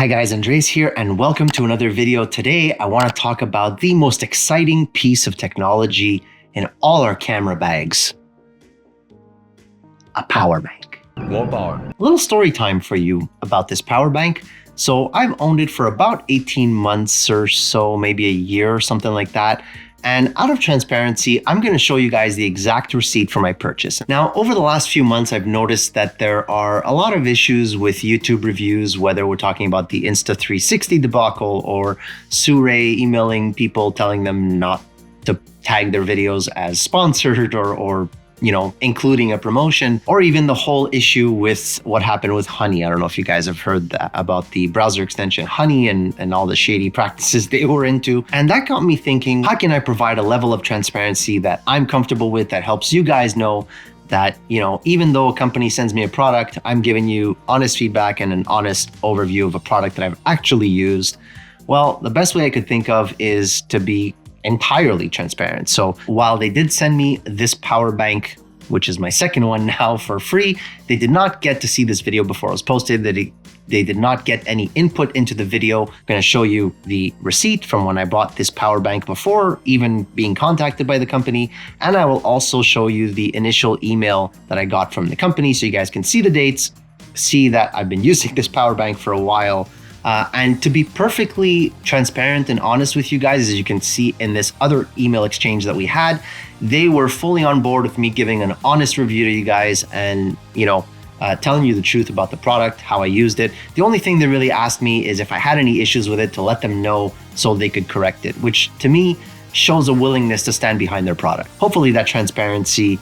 Hi guys, Andres here and welcome to another video. Today I want to talk about the most exciting piece of technology in all our camera bags. A power bank. More power. A little story time for you about this power bank. So I've owned it for about 18 months or so, maybe a year or something like that. And out of transparency, I'm going to show you guys the exact receipt for my purchase. Now, over the last few months, I've noticed that there are a lot of issues with YouTube reviews, whether we're talking about the Insta360 debacle or Surae emailing people telling them not to tag their videos as sponsored or including a promotion, or even the whole issue with what happened with Honey. I don't know if you guys have heard about the browser extension Honey and all the shady practices they were into. And that got me thinking, how can I provide a level of transparency that I'm comfortable with, that helps you guys know that, even though a company sends me a product, I'm giving you honest feedback and an honest overview of a product that I've actually used. Well, the best way I could think of is to be entirely transparent. So while they did send me this power bank, which is my second one now, for free, they did not get to see this video before it was posted. They did not get any input into the video. I'm going to show you the receipt from when I bought this power bank before even being contacted by the company. And I will also show you the initial email that I got from the company so you guys can see the dates, see that I've been using this power bank for a while. And to be perfectly transparent and honest with you guys, as you can see in this other email exchange that we had, they were fully on board with me giving an honest review to you guys and, telling you the truth about the product, how I used it. The only thing they really asked me is if I had any issues with it to let them know so they could correct it, which to me shows a willingness to stand behind their product. Hopefully that transparency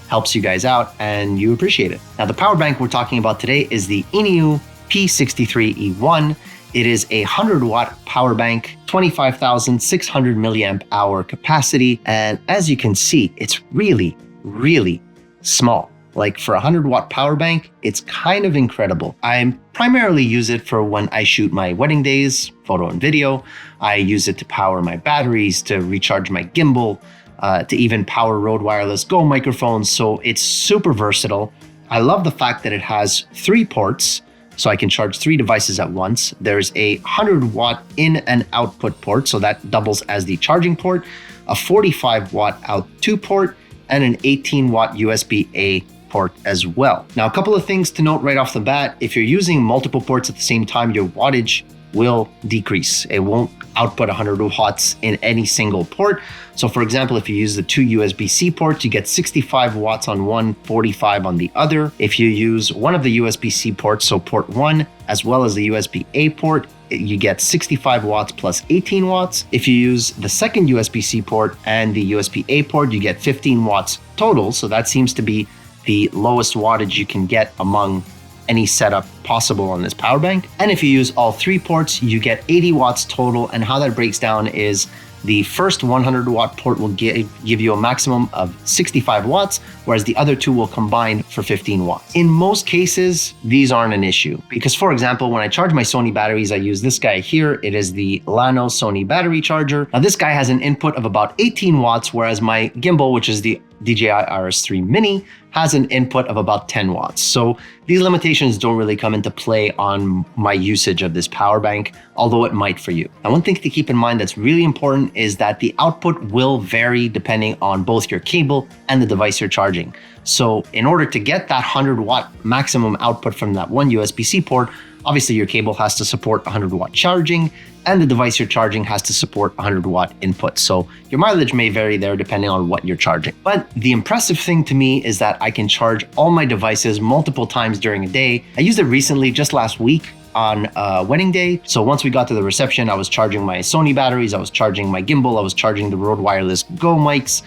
helps you guys out and you appreciate it. Now, the power bank we're talking about today is the INIU P63-E1. It is a 100-watt power bank, 25,600 milliamp hour capacity. And as you can see, it's really, really small. Like for a 100-watt power bank, it's kind of incredible. I primarily use it for when I shoot my wedding days, photo and video. I use it to power my batteries, to recharge my gimbal, to even power Rode Wireless Go microphones. So it's super versatile. I love the fact that it has 3 ports. So I can charge 3 devices at once. There's a 100-watt in and output port, so that doubles as the charging port, a 45-watt out-2 port, and an 18-watt USB-A port as well. Now, a couple of things to note right off the bat. If you're using multiple ports at the same time, your wattage will decrease. It won't output 100 watts in any single port. So for example, if you use the 2 USB-C ports, you get 65 watts on one, 45 on the other. If you use one of the USB-C ports, so port 1, as well as the USB-A port, you get 65 watts plus 18 watts. If you use the second USB-C port and the USB-A port, you get 15 watts total. So that seems to be the lowest wattage you can get among any setup possible on this power bank. And if you use all 3 ports, you get 80 watts total. And how that breaks down is the first 100-watt port will give you a maximum of 65 watts, whereas the other 2 will combine for 15 watts. In most cases, these aren't an issue because, for example, when I charge my Sony batteries, I use this guy here. It is the Lano Sony battery charger. Now, this guy has an input of about 18 watts, whereas my gimbal, which is the DJI RS3 Mini, has an input of about 10 watts. So these limitations don't really come into play on my usage of this power bank, although it might for you. Now, one thing to keep in mind that's really important is that the output will vary depending on both your cable and the device you're charging. So in order to get that 100-watt maximum output from that one USB-C port, obviously your cable has to support 100-watt charging and the device you're charging has to support 100-watt input. So your mileage may vary there depending on what you're charging. But the impressive thing to me is that I can charge all my devices multiple times during a day. I used it recently, just last week, on wedding day. So once we got to the reception, I was charging my Sony batteries, I was charging my gimbal, I was charging the Rode Wireless Go mics.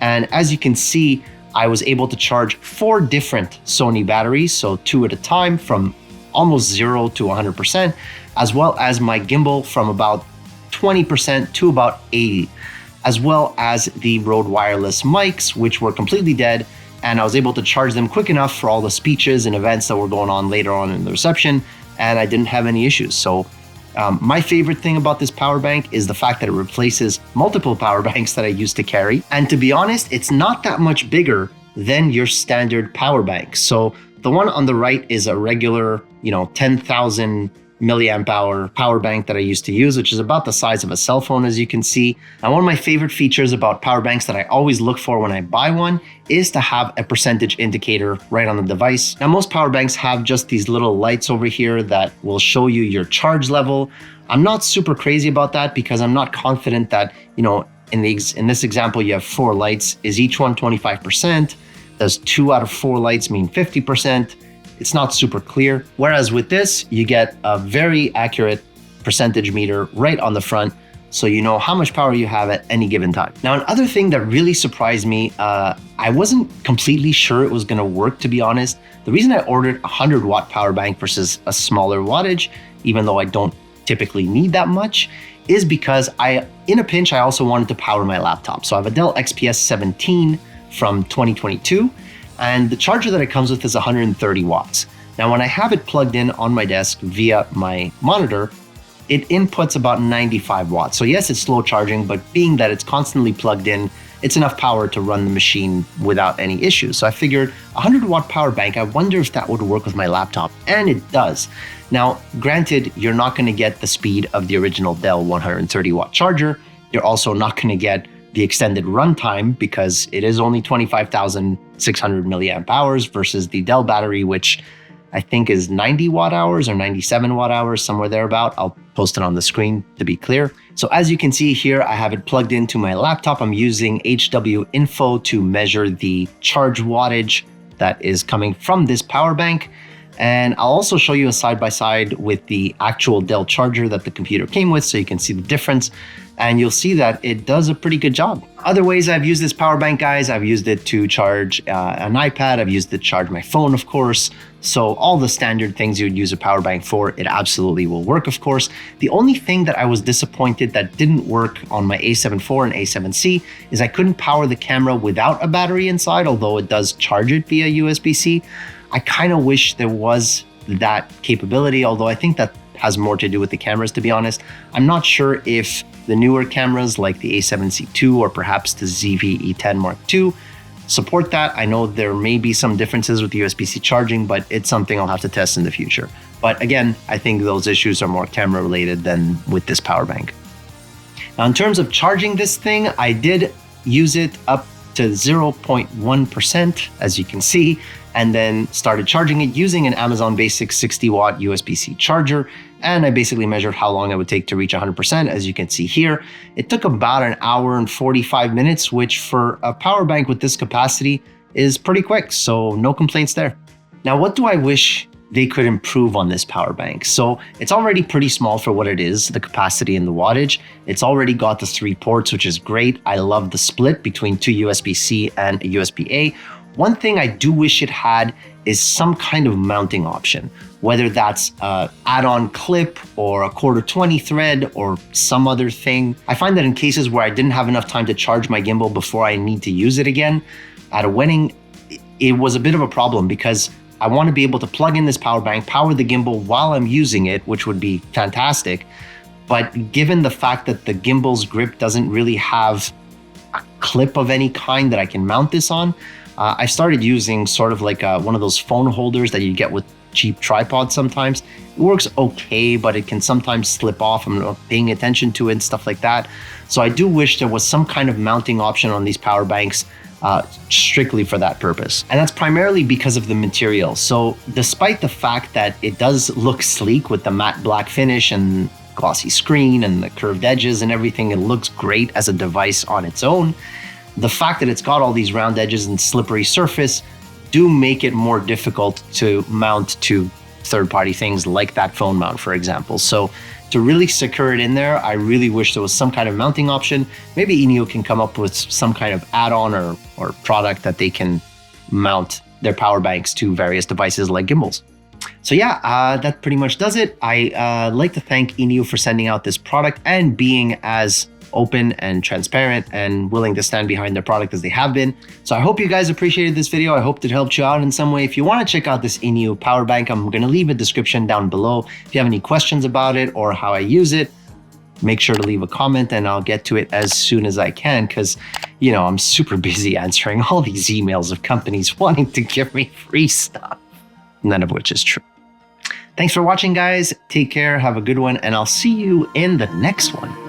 And as you can see, I was able to charge 4 different Sony batteries, so 2 at a time, from almost 0 to 100%, as well as my gimbal from about 20% to about 80, as well as the Rode Wireless mics, which were completely dead. And I was able to charge them quick enough for all the speeches and events that were going on later on in the reception, and I didn't have any issues. So my favorite thing about this power bank is the fact that it replaces multiple power banks that I used to carry. And to be honest, it's not that much bigger than your standard power bank. So the one on the right is a regular, 10,000 milliamp hour power bank that I used to use, which is about the size of a cell phone, as you can see. Now, one of my favorite features about power banks that I always look for when I buy one is to have a percentage indicator right on the device. Now, most power banks have just these little lights over here that will show you your charge level. I'm not super crazy about that because I'm not confident that, in this example, you have 4 lights. Is each one 25%? Does 2 out of 4 lights mean 50%? It's not super clear. Whereas with this, you get a very accurate percentage meter right on the front, so you know how much power you have at any given time. Now, another thing that really surprised me, I wasn't completely sure it was gonna work, to be honest. The reason I ordered a 100-watt power bank versus a smaller wattage, even though I don't typically need that much, is because in a pinch, I also wanted to power my laptop. So I have a Dell XPS 17 from 2022, and the charger that it comes with is 130 watts. Now, when I have it plugged in on my desk via my monitor, it inputs about 95 watts. So yes, it's slow charging, but being that it's constantly plugged in, it's enough power to run the machine without any issues. So I figured a 100-watt power bank, I wonder if that would work with my laptop, and it does. Now, granted, you're not gonna get the speed of the original Dell 130-watt charger. You're also not gonna get the extended runtime because it is only 25,600 milliamp hours versus the Dell battery, which I think is 90 watt hours or 97 watt hours, somewhere thereabout. I'll post it on the screen to be clear. So as you can see here, I have it plugged into my laptop. I'm using HW Info to measure the charge wattage that is coming from this power bank. And I'll also show you a side-by-side with the actual Dell charger that the computer came with, so you can see the difference. And you'll see that it does a pretty good job. Other ways I've used this power bank, guys, I've used it to charge an iPad. I've used it to charge my phone, of course. So all the standard things you would use a power bank for, it absolutely will work, of course. The only thing that I was disappointed that didn't work on my A7 IV and A7C is I couldn't power the camera without a battery inside, although it does charge it via USB-C. I kind of wish there was that capability, although I think that has more to do with the cameras, to be honest. I'm not sure if the newer cameras like the A7C II or perhaps the ZV-E10 Mark II support that. I know there may be some differences with USB-C charging, but it's something I'll have to test in the future. But again, I think those issues are more camera related than with this power bank. Now, in terms of charging this thing, I did use it up to 0.1%, as you can see, and then started charging it using an Amazon Basic 60-watt USB-C charger. And I basically measured how long it would take to reach 100%. As you can see here, it took about an hour and 45 minutes, which for a power bank with this capacity is pretty quick. So no complaints there. Now, what do I wish they could improve on this power bank? So it's already pretty small for what it is, the capacity and the wattage. It's already got the 3 ports, which is great. I love the split between 2 USB-C and a USB-A. One thing I do wish it had is some kind of mounting option, whether that's an add-on clip or a quarter 20 thread or some other thing. I find that in cases where I didn't have enough time to charge my gimbal before I need to use it again, at a wedding, it was a bit of a problem because I want to be able to plug in this power bank, power the gimbal while I'm using it, which would be fantastic. But given the fact that the gimbal's grip doesn't really have a clip of any kind that I can mount this on, I started using sort of like one of those phone holders that you get with cheap tripods sometimes. It works okay, but it can sometimes slip off. I'm not paying attention to it and stuff like that. So I do wish there was some kind of mounting option on these power banks strictly for that purpose. And that's primarily because of the material. So despite the fact that it does look sleek with the matte black finish and glossy screen and the curved edges and everything, it looks great as a device on its own. The fact that it's got all these round edges and slippery surface do make it more difficult to mount to third-party things like that phone mount, for example. So to really secure it in there, I really wish there was some kind of mounting option. Maybe INIU can come up with some kind of add-on or product that they can mount their power banks to various devices like gimbals. So yeah, that pretty much does it. I like to thank INIU for sending out this product and being as open and transparent and willing to stand behind their product as they have been. So I hope you guys appreciated this video. I hope it helped you out in some way. If you want to check out this INIU power bank, I'm going to leave a description down below. If you have any questions about it or how I use it, make sure to leave a comment and I'll get to it as soon as I can, because, you know, I'm super busy answering all these emails of companies wanting to give me free stuff, none of which is true. Thanks for watching, guys. Take care, have a good one, and I'll see you in the next one.